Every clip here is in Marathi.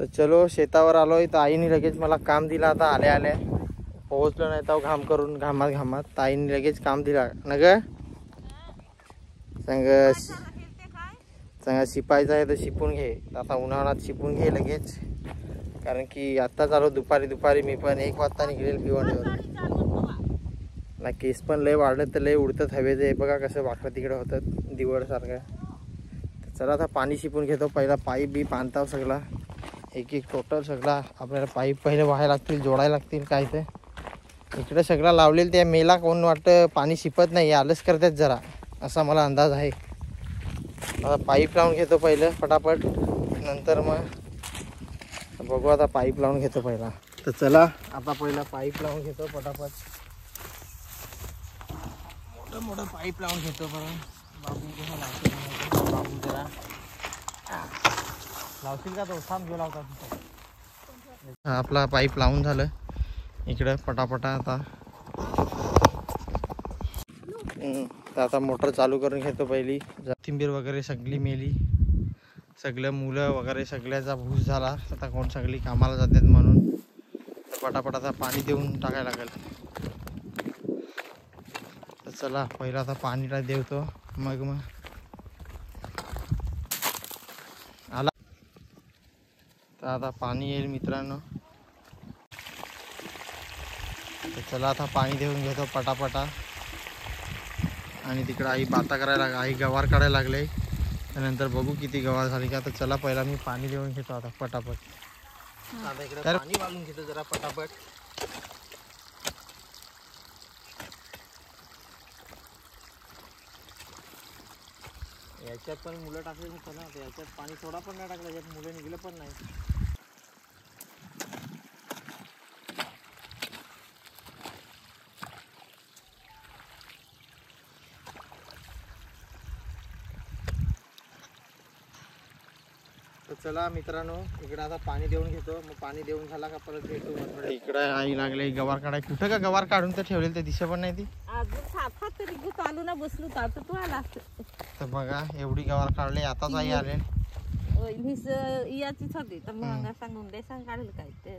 तर चलो शेतावर आलोय. तर आईने लगेच मला काम दिलं. आता आल्या आल्या पोहोचलो नाही तर घाम करून घामात तर आईने लगेच काम दिला ना ग. सांगा शिपायचं आहे तर शिपून घे. आता उन्हाळ्यात शिपून घे लगेच, कारण की आत्ता चालू दुपारी मी पण 1 वाजता निघेल भिवंडीवर. ना केस पण लय वाढलं तर लय उडतात हवेचे. हे बघा कसं वाकडं तिकडं होतं दिवडसारखं. तर चला आता पाणी शिपून घेतो. पहिला पाईप बी बांधताव सगळा एक टोटल सगळा. आपल्याला पाईप पहिले व्हायला लागतील, जोडायला लागतील. काय ते इकडे सगळा लावलेलं त्या मेला कोण वाटतं पाणी शिपत नाही, आलंच करतात जरा, असा मला अंदाज आहे. आता पाईप लावून घेतो पहिलं पटापट, नंतर मग बघू. आता पाईप लावून घेतो पहिला. तर चला आता पहिला पाईप लावून घेतो पटापट. मोठं पाईप लावून घेतो. बरं बाबू कसं लावतो, बाबू जरा लावशील का तो? थांब घेऊ लावता. आपला पाईप लावून झालं इकडं पटापटा. आता मोटर चालू करून घेतो पहिली. कोथिंबीर वगैरे सगळी मेली, सगळं मुलं वगैरे सगळ्याचा भूस झाला. आता कोण सगळी कामाला जातात म्हणून तर पटापट आता पाणी देऊन टाकायला लागेल. तर चला पहिला आता पाणीला देवतो, मग आला तर आता पाणी येईल मित्रांनो. तर चला आता पाणी देऊन घेतो पटापटा. आणि तिकडं आई बाता करायला आई गवार काढायला लागले. त्यानंतर बघू किती गवार झाली का. तर चला पहिला मी पाणी देऊन घेतो आता पटापट. आता इकडे पाणी वाळून घेतो जरा पटापट. याच्यात पण मुलं टाकले होतं ना, याच्यात पाणी थोडा पण नाही टाकलं, याच्यात मुलं निघलं पण नाही. तर चला मित्रांनो इकडे आता पाणी देऊन घेतो. मग पाणी देऊन झाला का परत भेटू. इकडे आई लागले गवार काढाय. कुठं का गवार काढून तर ठेवलेली, ते दिसत पण नाही ती. चालू ना बसलो तर तू आला. तर बघा एवढी गवार काढली आताच आई आले. याचीच होती तर मग सांगून दे, सांग काढेल काय ते.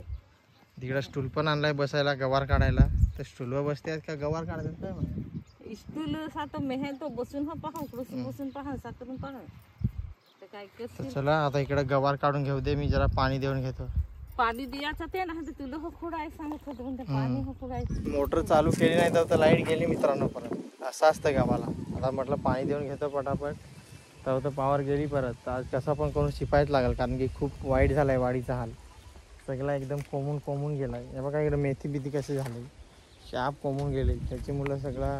तिकडे स्टूल पण आणलाय बसायला गवार काढायला. तर स्टूलवर बसतात का गवार काढतात काय मग. स्टूल सातो मेहे तो बसून पाहू, बसून पाहू सातरून पण काय. चला आता इकडे गवार काढून घेऊ दे, मी जरा पाणी देऊन घेतो. पाणी द्यायचं ते नाही तुला हो खुडाय सांगत होतं पण ते पाणी हो खुडायचं. मोटर चालू केली नाही तर लाईट गेली मित्रांनो परत. असं असतं गावाला. आता म्हटलं पाणी देऊन घेतो पटापट. तर पॉवर गेली परत. आज कसा पण करून शिपायच लागेल, कारण की खूप वाईट झालाय वाडीचा हाल. सगळा एकदम कोमून गेलाय. हे बघा इकडे मेथी बिथी कशी झाली, शाप कोमून गेले. त्याची मुलं सगळा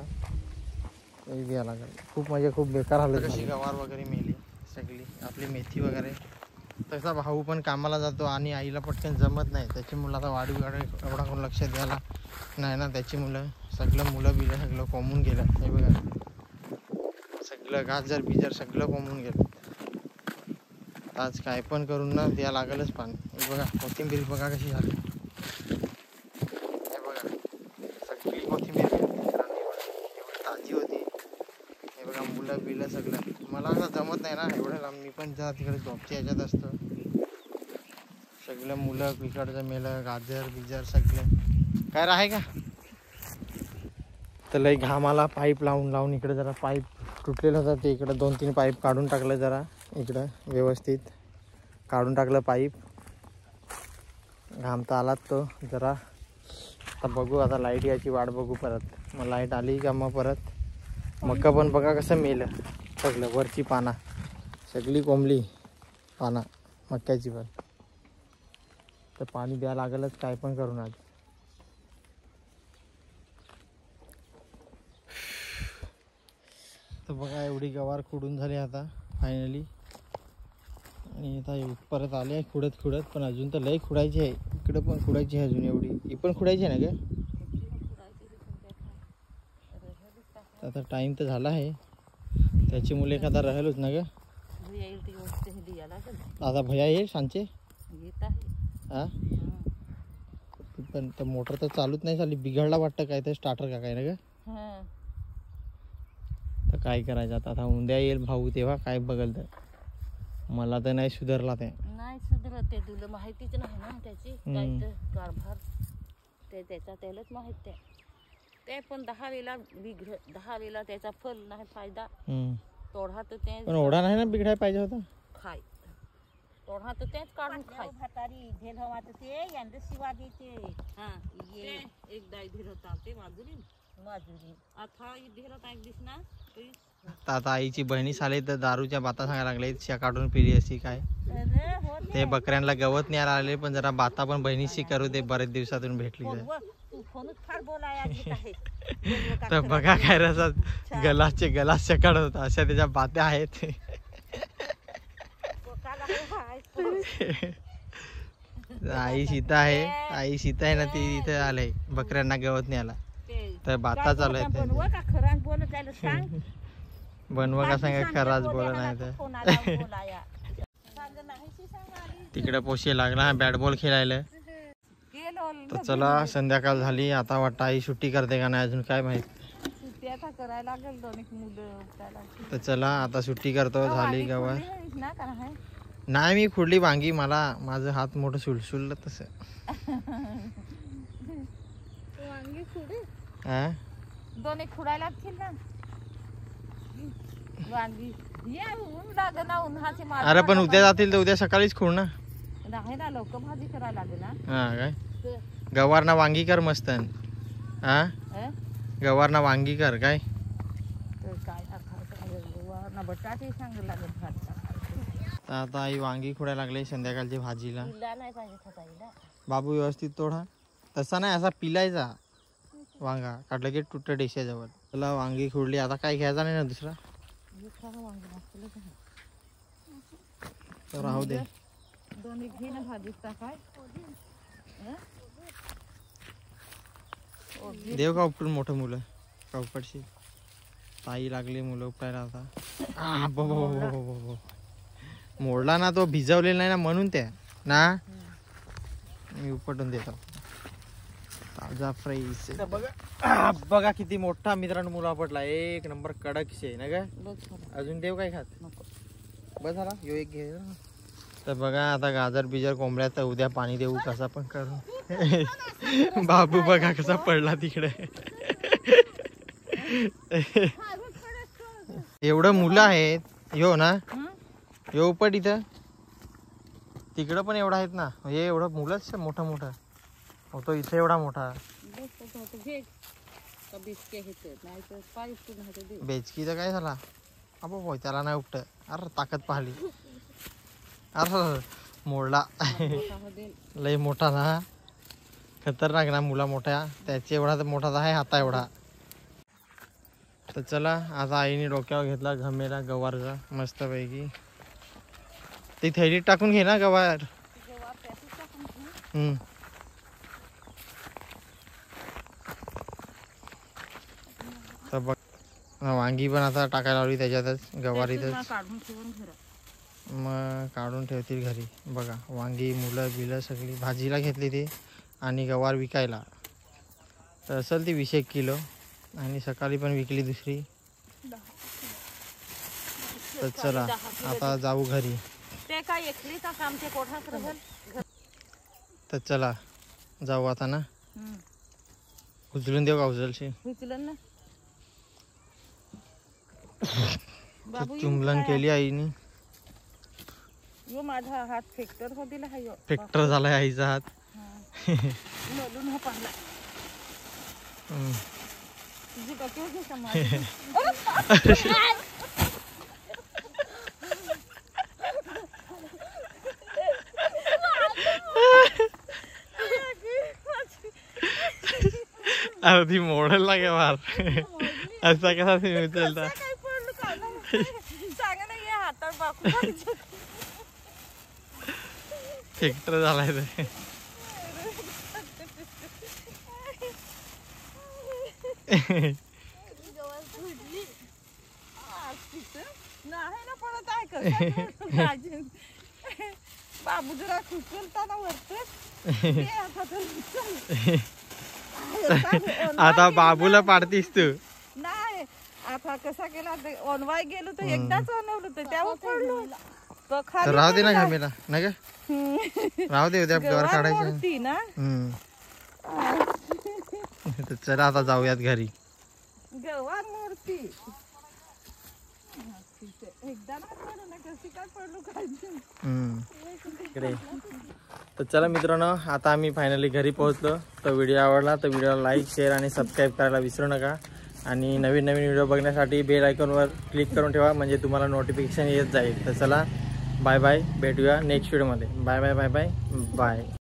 द्यायला लागेल. खूप म्हणजे खूप बेकार हालत. कशी गवार वगैरे मेली सगळी आपली मेथी वगैरे. तसा भाऊ पण कामाला जातो आणि आईला पटकन जमत नाही. त्याची मुलं आता वाडीकडे एवढा कोण लक्ष द्यायला नाही ना. त्याची मुलं बिलं सगळं कोमून गेलं. हे बघा सगळं गाजर बिजर सगळं कोमून गेलं. आज काय पण करून ना द्या लागलच पाणी. हे बघा कोथिंबीर बघा कशी झाली. हे बघा सगळी कोथिंबीर एवढी ताजी होती. हे बघा मुलं बिलं सगळं. मला असं जमत नाही ना एवढं लांब. मी पण जा तिकडे जॉबच्या ह्याच्यात असतो. सगळं मुलं इकडचं मेलं, गाजर बिजर सगळं. काय आहे का. तर लई घामाला पाईप लावून इकडे जरा पाईप तुटलेलं होतं. ते इकडं 2-3 पाईप काढून टाकलं. जरा इकडं व्यवस्थित काढून टाकलं पाईप. घाम तर आलात तो जरा. आता बघू आता लाईट याची वाट बघू परत. मग लाईट आली का मग परत मका पण बघा कसं मेलं सगळं. वरची पाना सगळी कोंबली पाना मक्याची पण. तर पाणी द्यायला लागलच काय पण करून आज. तर बघा एवढी गवार खुडून झाली आता फायनली. आणि आता परत आले आहे खुडत पण अजून तर लई खुडायची आहे. इकडं पण खुडायची आहे अजून एवढी. ही पण खुडायची आहे ना ग. आता टाइम तर झाला आहे. त्याची मुले एखादा राहिलोच ना ग. आता भैया येईल सांचे. हा पण तर मोटर तर चालूच नाही झाली. बिघडला वाटतं काय तर स्टार्टर का काय ना ग. तर काय करायचं आता. उद्या येईल भाऊ तेव्हा काय बघल. तर मला तर नाही सुधारला ते. नाही सुधरत ते तुला माहितीच नाही ना त्याची काय तर कारभार ते त्याचा त्यालाच माहित ते पण 10 वेळा बिघड 10 वेळा त्याचा फल नाही फायदा तोडा तर ते पण ओढा नाही ना बिघडायला पाहिजे होता खाय तोडा तर तेच काढून खाय भातारी झेल हवा तर ते यांचं शिवा देते हा ये एक दाई धीरता ते माजुरी मजुरी आता धीरता एक दिस ना आता आईची बहिणी साले तर दारूच्या बाता सांगायला लागले शिया काढून पिली अशी काय अरे हो ते बकऱ्यांना गवत न्यायला आले पण जरा बाता पण बहिणीशी करू दे बरेच दिवसातून भेटली तर. तू फोनच फार बोलाया घेत आहे तर बघा काय रसा गलास चकड होता अशा त्याच्या बात्या आहेत आई सीता आहे ना ती इथे आले बकऱ्यांना गवत न्यायला तर बाता चालू आहे बनवा का खराच बोल त्याला सांग बनवा का सांगा खराच बोला नाही तर फोन आला बोलाया सांग नाही सांग आली तिकडे पोशी लागला बॅट बॉल खेळायला गेलो तर चला संध्याकाळ झाली आता वाटतं आई सुट्टी करते का नाही अजून काय माहित सुट्टी आता करायला लागेल 2 मुलं त्याला तर चला आता सुट्टी करतो झाली गवार ना का नाही नाही मी खुडली वांगी मला माझं हात मोठं सुलसुललं तसं वांगी खुडी हा 2 खुडायला लागतील ना वांगी ये ऊन लाग ना उन्हाचे मार अरे पण उद्या जातील तर उद्या सकाळीच खुड ना नाही ना लोक भाजी करायला लागेल ना हा काय गवारना वांगी कर मस्त हा गवारना वांगी कर काय तर काय ना बटाटे सांग लागेल भात तर आता आई वांगी खुडायला लागले संध्याकाळची भाजीला नाही पाहिजे खताईला बाबू व्यवस्थित तोडा तसा नाही असा पिलायचा वांगा काढलं की तुटत डेशाजवळ त्याला वांगी खुडली आता काय घ्यायचा नाही ना दुसरा तर राहू दे 2 घे ना भाजीत टाकाय देव का उपटून मोठं मुलं का उपटशी ताई लागली मुलं उपटायला आता मोडला ना तो भिजवलेला नाही ना म्हणून त्या ना मी उपटून देतो ताजा फ्रेश बघा किती मोठा मित्रांनो मुला पडला एक नंबर कडक शे ना का अजून देव काय खात बस झाला यो एक घे तर बघा आता गाजर बिजर कोंबड्या तर उद्या पाणी देऊ कसा पण करू बाबू बघा कसा पडला तिकडे एवढं मुलं आहेत यो ना यो उपट इथं तिकडं पण एवढा आहेत ना हे एवढं मुलंच मोठा मोठा होतो इथे एवढा मोठा बेचकी तर काय झाला अबो त्याला नाही उपट अरे ताकद पाहिली अरे मोडला लय मोठा ना खतरनाक ना मुला मोठ्या त्याची एवढा तर मोठा आहे हाता एवढा तर चला आता आईने डोक्यावर घेतला घमेला गवारचा मस्त पैकी ती थैलीत टाकून घे ना गवार तर बघ वांगी पण आता टाकायला लावली त्याच्यातच गवारीतच मग काढून ठेवतील घरी बघा वांगी मुलं बिलं सगळी भाजीला घेतली ती आणि गवार विकायला तर असेल ती 20 किलो आणि सकाळी पण विकली दुसरी तर चला आता जाऊ घरी ते काय एकलीचा काम ते कोठाच राहील तर चला जाऊ आता ना उचलून देऊ का उचलशी उचलन ना चुंबलन केली आईने यो माझा हात फ्रॅक्चर हो दिला हा यो फ्रॅक्चर झालाय आईचा हात मधून हा पाडला तुझी डोक्यावर घे समाज अरे ती मोडल लागे मार असा कसा उचलता फ्रॅक्चर झालाय ते बाबू जरा खुचलता वरतच आता बाबूला पाडतीस तू नाही आता कसा केला ओनवाय गेलो तर एकदाच ओनवलं तर त्यावर पडलो तो तर खाली राहू दे ना घामेला नाही का राहू दे उद्या गवर काढायचं मोडती ना तर चला आता जाऊयात घरी गवार मोडती एकदा ना पडू ना कशी काय पडलो काय इकडे तर चला मित्रांनो आता आम्ही फायनली घरी पोहोचलो. तर व्हिडिओ आवडला तर व्हिडिओला लाईक शेअर आणि सबस्क्राईब करायला विसरू नका आणि नवीन नवीन व्हिडिओ बघण्यासाठी बेल आयकॉनवर क्लिक करून ठेवा म्हणजे तुम्हाला नोटिफिकेशन येत जाईल. तर चला बाय बाय भेटूया नेक्स्ट व्हिडिओमध्ये. Bye bye bye bye bye.